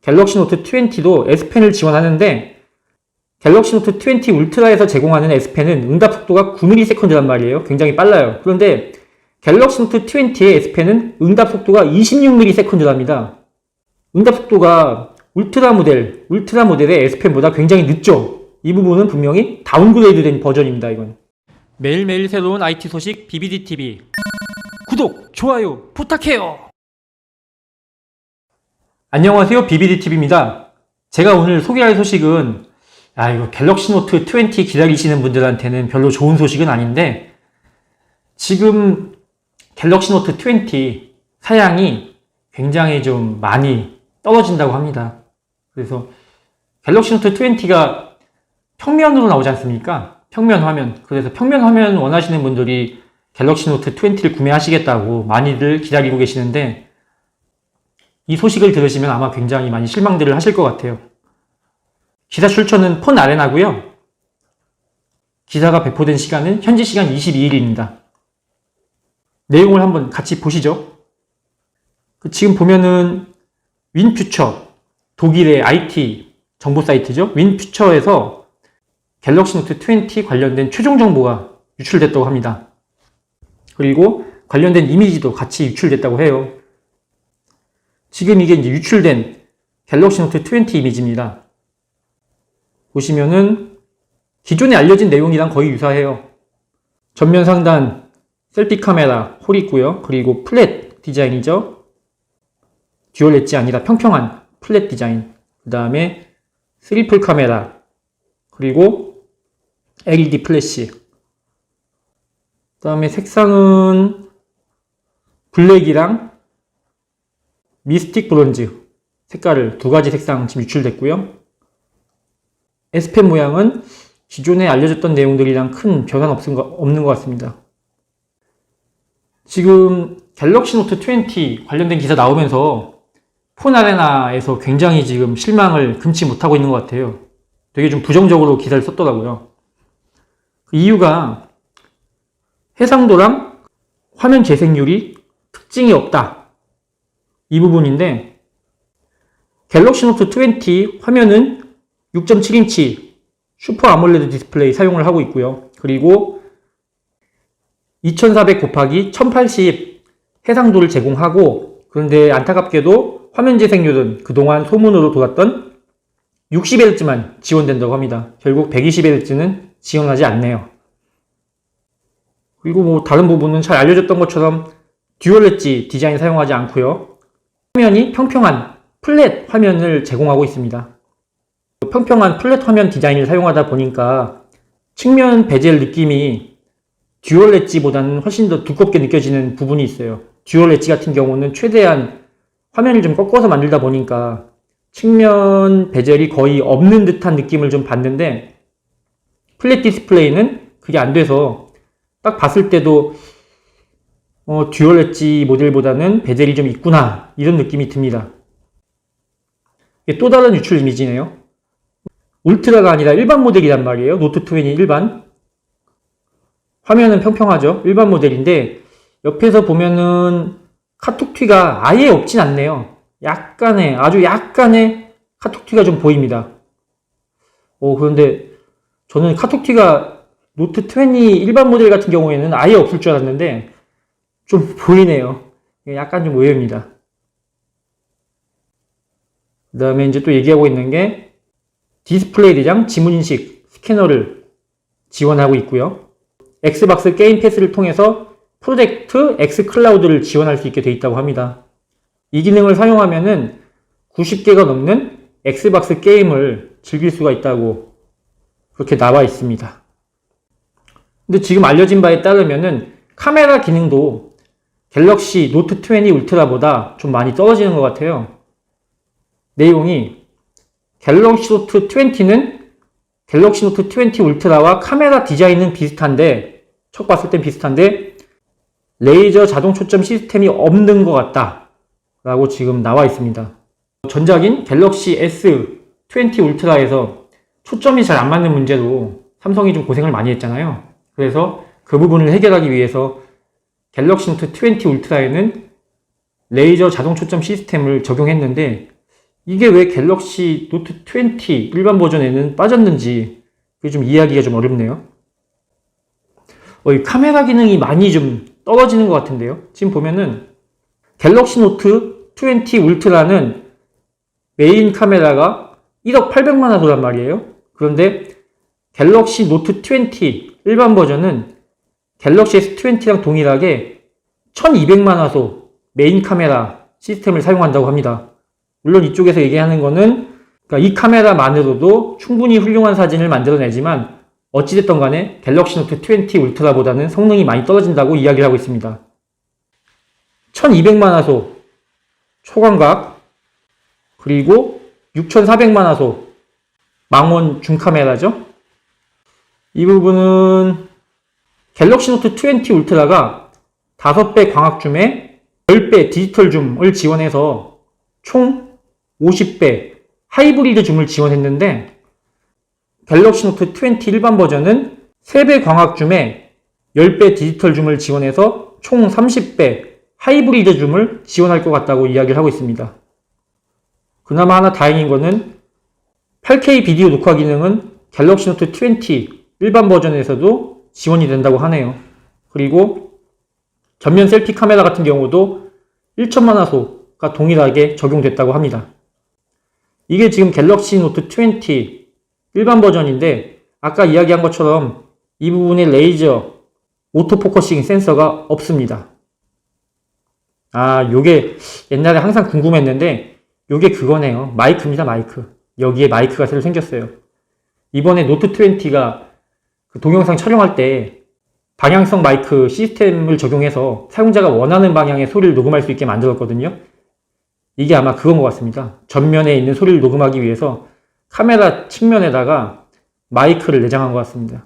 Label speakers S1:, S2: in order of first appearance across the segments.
S1: 갤럭시 노트 20도 S펜을 지원하는데 갤럭시 노트 20 울트라에서 제공하는 S펜은 응답 속도가 9ms란 말이에요. 굉장히 빨라요. 그런데 갤럭시 노트 20의 S펜은 응답 속도가 26ms랍니다. 응답 속도가 울트라 모델의 S펜보다 굉장히 늦죠. 이 부분은 분명히 다운그레이드된 버전입니다. 이건 매일매일 새로운 IT 소식 BBDTV 구독, 좋아요 부탁해요. 안녕하세요, BBDTV입니다. 제가 오늘 소개할 소식은 이거 갤럭시 노트 20 기다리시는 분들한테는 별로 좋은 소식은 아닌데, 지금 갤럭시 노트 20 사양이 굉장히 좀 많이 떨어진다고 합니다. 그래서 갤럭시 노트 20가 평면으로 나오지 않습니까? 평면 화면. 그래서 평면 화면 원하시는 분들이 갤럭시 노트 20를 구매하시겠다고 많이들 기다리고 계시는데, 이 소식을 들으시면 아마 굉장히 많이 실망들을 하실 것 같아요. 기사 출처는 폰 아레나고요. 기사가 배포된 시간은 현지 시간 22일입니다. 내용을 한번 같이 보시죠. 지금 보면은 윈퓨처, 독일의 IT 정보 사이트죠. 윈퓨처에서 갤럭시 노트 20 관련된 최종 정보가 유출됐다고 합니다. 그리고 관련된 이미지도 같이 유출됐다고 해요. 지금 이게 이제 유출된 갤럭시 노트 20 이미지입니다. 보시면은 기존에 알려진 내용이랑 거의 유사해요. 전면 상단 셀피 카메라 홀이 있고요. 그리고 플랫 디자인이죠. 듀얼 엣지 아니라 평평한 플랫 디자인. 그 다음에 스리플 카메라, 그리고 LED 플래시. 그 다음에 색상은 블랙이랑 미스틱 브론즈 색깔을 두 가지 색상 지금 유출됐고요. S펜 모양은 기존에 알려졌던 내용들이랑 큰 변화는 없는 것 같습니다. 지금 갤럭시 노트 20 관련된 기사 나오면서 폰 아레나에서 굉장히 지금 실망을 금치 못하고 있는 것 같아요. 되게 좀 부정적으로 기사를 썼더라고요. 그 이유가 해상도랑 화면 재생률이 특징이 없다, 이 부분인데, 갤럭시 노트 20 화면은 6.7인치 슈퍼 아몰레드 디스플레이 사용을 하고 있고요. 그리고 2400 곱하기 1080 해상도를 제공하고, 그런데 안타깝게도 화면 재생률은 그동안 소문으로 돌았던 60Hz만 지원된다고 합니다. 결국 120Hz는 지원하지 않네요. 그리고 다른 부분은 잘 알려졌던 것처럼 듀얼 엣지 디자인 사용하지 않고요. 화면이 평평한 플랫 화면을 제공하고 있습니다. 평평한 플랫 화면 디자인을 사용하다 보니까 측면 베젤 느낌이 듀얼 엣지보다는 훨씬 더 두껍게 느껴지는 부분이 있어요. 듀얼 엣지 같은 경우는 최대한 화면을 좀 꺾어서 만들다 보니까 측면 베젤이 거의 없는 듯한 느낌을 좀 받는데, 플랫 디스플레이는 그게 안 돼서 딱 봤을 때도 듀얼 엣지 모델보다는 베젤이 좀 있구나, 이런 느낌이 듭니다. 또 다른 유출 이미지네요. 울트라가 아니라 일반 모델이란 말이에요. 노트 20 일반. 화면은 평평하죠. 일반 모델인데 옆에서 보면은 카톡 튀가 아예 없진 않네요. 아주 약간의 카톡 튀가 좀 보입니다. 그런데 저는 카톡 튀가 노트 20 일반 모델 같은 경우에는 아예 없을 줄 알았는데 좀 보이네요. 약간 좀 의외입니다. 그 다음에 이제 또 얘기하고 있는 게 디스플레이 대장 지문인식 스캐너를 지원하고 있고요. 엑스박스 게임 패스를 통해서 프로젝트 X 클라우드를 지원할 수 있게 되어 있다고 합니다. 이 기능을 사용하면은 90개가 넘는 엑스박스 게임을 즐길 수가 있다고 그렇게 나와 있습니다. 근데 지금 알려진 바에 따르면은 카메라 기능도 갤럭시 노트 20 울트라보다 좀 많이 떨어지는 것 같아요. 내용이 갤럭시 노트 20는 갤럭시 노트 20 울트라와 카메라 디자인은 비슷한데, 첫 봤을 땐 비슷한데 레이저 자동 초점 시스템이 없는 것 같다 라고 지금 나와 있습니다. 전작인 갤럭시 S20 울트라에서 초점이 잘 안 맞는 문제로 삼성이 좀 고생을 많이 했잖아요. 그래서 그 부분을 해결하기 위해서 갤럭시 노트 20 울트라에는 레이저 자동 초점 시스템을 적용했는데, 이게 왜 갤럭시 노트 20 일반 버전에는 빠졌는지 그게 좀 이해하기가 좀 어렵네요. 이 카메라 기능이 많이 좀 떨어지는 것 같은데요. 지금 보면은 갤럭시 노트 20 울트라는 메인 카메라가 1억 800만 화소란 말이에요. 그런데 갤럭시 노트 20 일반 버전은 갤럭시 S20랑 동일하게 1200만 화소 메인 카메라 시스템을 사용한다고 합니다. 물론 이쪽에서 얘기하는 거는 그러니까 이 카메라만으로도 충분히 훌륭한 사진을 만들어내지만 어찌됐든 간에 갤럭시 노트 20 울트라보다는 성능이 많이 떨어진다고 이야기를 하고 있습니다. 1200만 화소 초광각 그리고 6400만 화소 망원 줌카메라죠. 이 부분은 갤럭시 노트 20 울트라가 5배 광학줌에 10배 디지털 줌을 지원해서 총 50배 하이브리드 줌을 지원했는데 갤럭시 노트 20 일반 버전은 3배 광학줌에 10배 디지털 줌을 지원해서 총 30배 하이브리드 줌을 지원할 것 같다고 이야기를 하고 있습니다. 그나마 하나 다행인 거는 8K 비디오 녹화 기능은 갤럭시 노트 20 일반 버전에서도 지원이 된다고 하네요. 그리고 전면 셀피 카메라 같은 경우도 1000만 화소가 동일하게 적용됐다고 합니다. 이게 지금 갤럭시 노트 20 일반 버전인데 아까 이야기한 것처럼 이 부분에 레이저 오토포커싱 센서가 없습니다. 요게 옛날에 항상 궁금했는데 요게 그거네요. 마이크입니다. 마이크. 여기에 마이크가 새로 생겼어요. 이번에 노트 20가 동영상 촬영할 때 방향성 마이크 시스템을 적용해서 사용자가 원하는 방향의 소리를 녹음할 수 있게 만들었거든요. 이게 아마 그건 것 같습니다. 전면에 있는 소리를 녹음하기 위해서 카메라 측면에다가 마이크를 내장한 것 같습니다.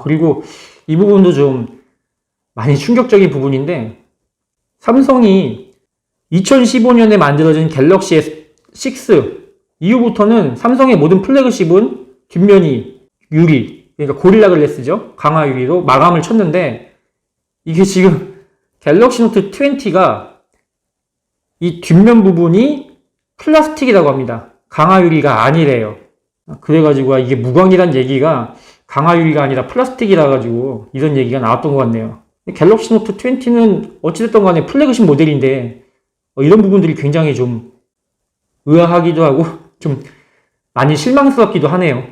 S1: 그리고 이 부분도 좀 많이 충격적인 부분인데 삼성이 2015년에 만들어진 갤럭시 S6 이후부터는 삼성의 모든 플래그십은 뒷면이 유리, 그러니까 고릴라 글래스죠. 강화 유리로 마감을 쳤는데 이게 지금 갤럭시 노트 20가 이 뒷면 부분이 플라스틱이라고 합니다. 강화 유리가 아니래요. 그래가지고 이게 무광이란 얘기가 강화 유리가 아니라 플라스틱이라 가지고 이런 얘기가 나왔던 것 같네요. 갤럭시 노트 20는 어찌됐든 간에 플래그십 모델인데 이런 부분들이 굉장히 좀 의아하기도 하고 좀 많이 실망스럽기도 하네요.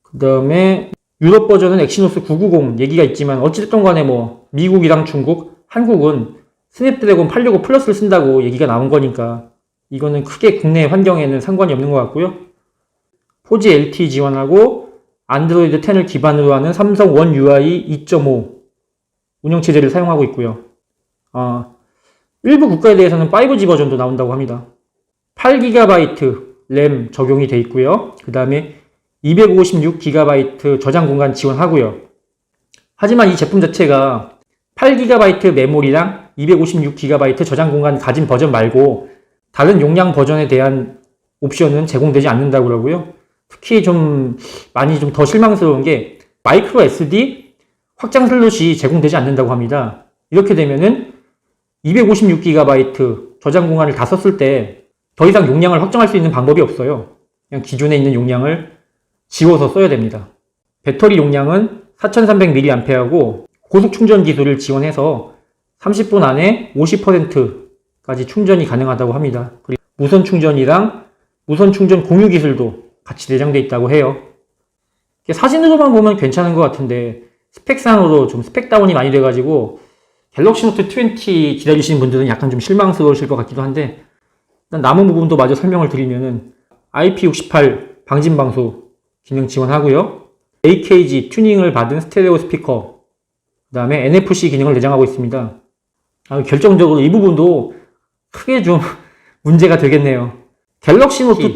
S1: 그 다음에 유럽 버전은 엑시노스 990 얘기가 있지만 어찌됐든 간에 미국이랑 중국, 한국은 스냅드래곤 865 플러스를 쓴다고 얘기가 나온 거니까 이거는 크게 국내 환경에는 상관이 없는 것 같고요. 4G LTE 지원하고 안드로이드 10을 기반으로 하는 삼성 원 UI 2.5 운영체제를 사용하고 있고요. 일부 국가에 대해서는 5G 버전도 나온다고 합니다. 8GB 램 적용이 돼 있고요. 그 다음에 256GB 저장 공간 지원하고요. 하지만 이 제품 자체가 8GB 메모리랑 256GB 저장 공간 가진 버전 말고 다른 용량 버전에 대한 옵션은 제공되지 않는다고 그러고요. 특히 좀 많이 좀 더 실망스러운 게 마이크로 SD 확장 슬롯이 제공되지 않는다고 합니다. 이렇게 되면은 256GB 저장 공간을 다 썼을 때 더 이상 용량을 확정할 수 있는 방법이 없어요. 그냥 기존에 있는 용량을 지워서 써야 됩니다. 배터리 용량은 4300mAh고 고속 충전 기술을 지원해서 30분 안에 50%까지 충전이 가능하다고 합니다. 그리고 무선 충전이랑 무선 충전 공유 기술도 같이 내장되어 있다고 해요. 사진으로만 보면 괜찮은 것 같은데 스펙상으로 좀 스펙 다운이 많이 돼가지고 갤럭시 노트 20 기다리시는 분들은 약간 좀 실망스러우실 것 같기도 한데 일단 남은 부분도 마저 설명을 드리면은 IP68 방진방수 기능 지원하고요. AKG 튜닝을 받은 스테레오 스피커, 그 다음에 NFC 기능을 내장하고 있습니다. 결정적으로 이 부분도 크게 좀 문제가 되겠네요. 갤럭시 노트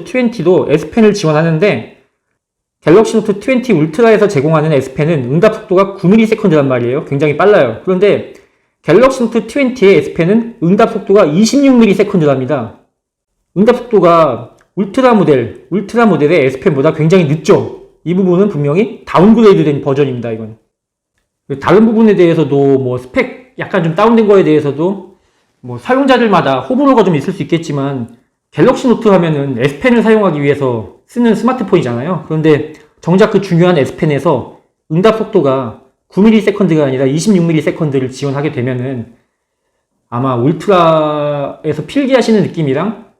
S1: 20도 S펜을 지원하는데 갤럭시 노트 20 울트라에서 제공하는 S펜은 응답 속도가 9ms란 말이에요. 굉장히 빨라요. 그런데 갤럭시 노트 20의 S펜은 응답 속도가 26ms랍니다. 응답 속도가 울트라 모델의 S펜보다 굉장히 늦죠. 이 부분은 분명히 다운그레이드 된 버전입니다. 이건 다른 부분에 대해서도 스펙 약간 좀 다운된 거에 대해서도 뭐 사용자들마다 호불호가 좀 있을 수 있겠지만 갤럭시 노트 하면은 S펜을 사용하기 위해서 쓰는 스마트폰이잖아요. 그런데 정작 그 중요한 S펜에서 응답 속도가 9ms가 아니라 26ms를 지원하게 되면은 아마 울트라에서 필기하시는 느낌이랑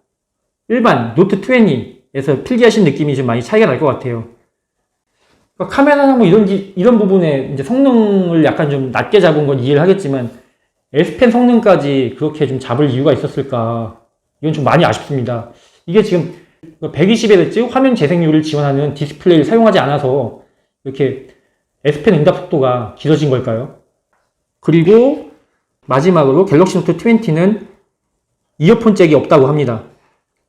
S1: 일반 노트 20에서 필기하시는 느낌이 좀 많이 차이가 날 것 같아요. 그러니까 카메라나 뭐 이런 부분에 이제 성능을 약간 좀 낮게 잡은 건 이해를 하겠지만 S펜 성능까지 그렇게 좀 잡을 이유가 있었을까? 이건 좀 많이 아쉽습니다. 이게 지금 120Hz 화면 재생률을 지원하는 디스플레이를 사용하지 않아서 이렇게 S펜 응답 속도가 길어진 걸까요? 그리고 마지막으로 갤럭시 노트 20는 이어폰 잭이 없다고 합니다.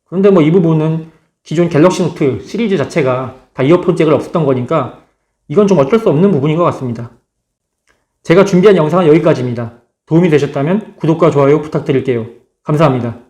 S1: 그런데 뭐 이 부분은 기존 갤럭시 노트 시리즈 자체가 다 이어폰 잭을 없었던 거니까 이건 좀 어쩔 수 없는 부분인 것 같습니다. 제가 준비한 영상은 여기까지입니다. 도움이 되셨다면 구독과 좋아요 부탁드릴게요. 감사합니다.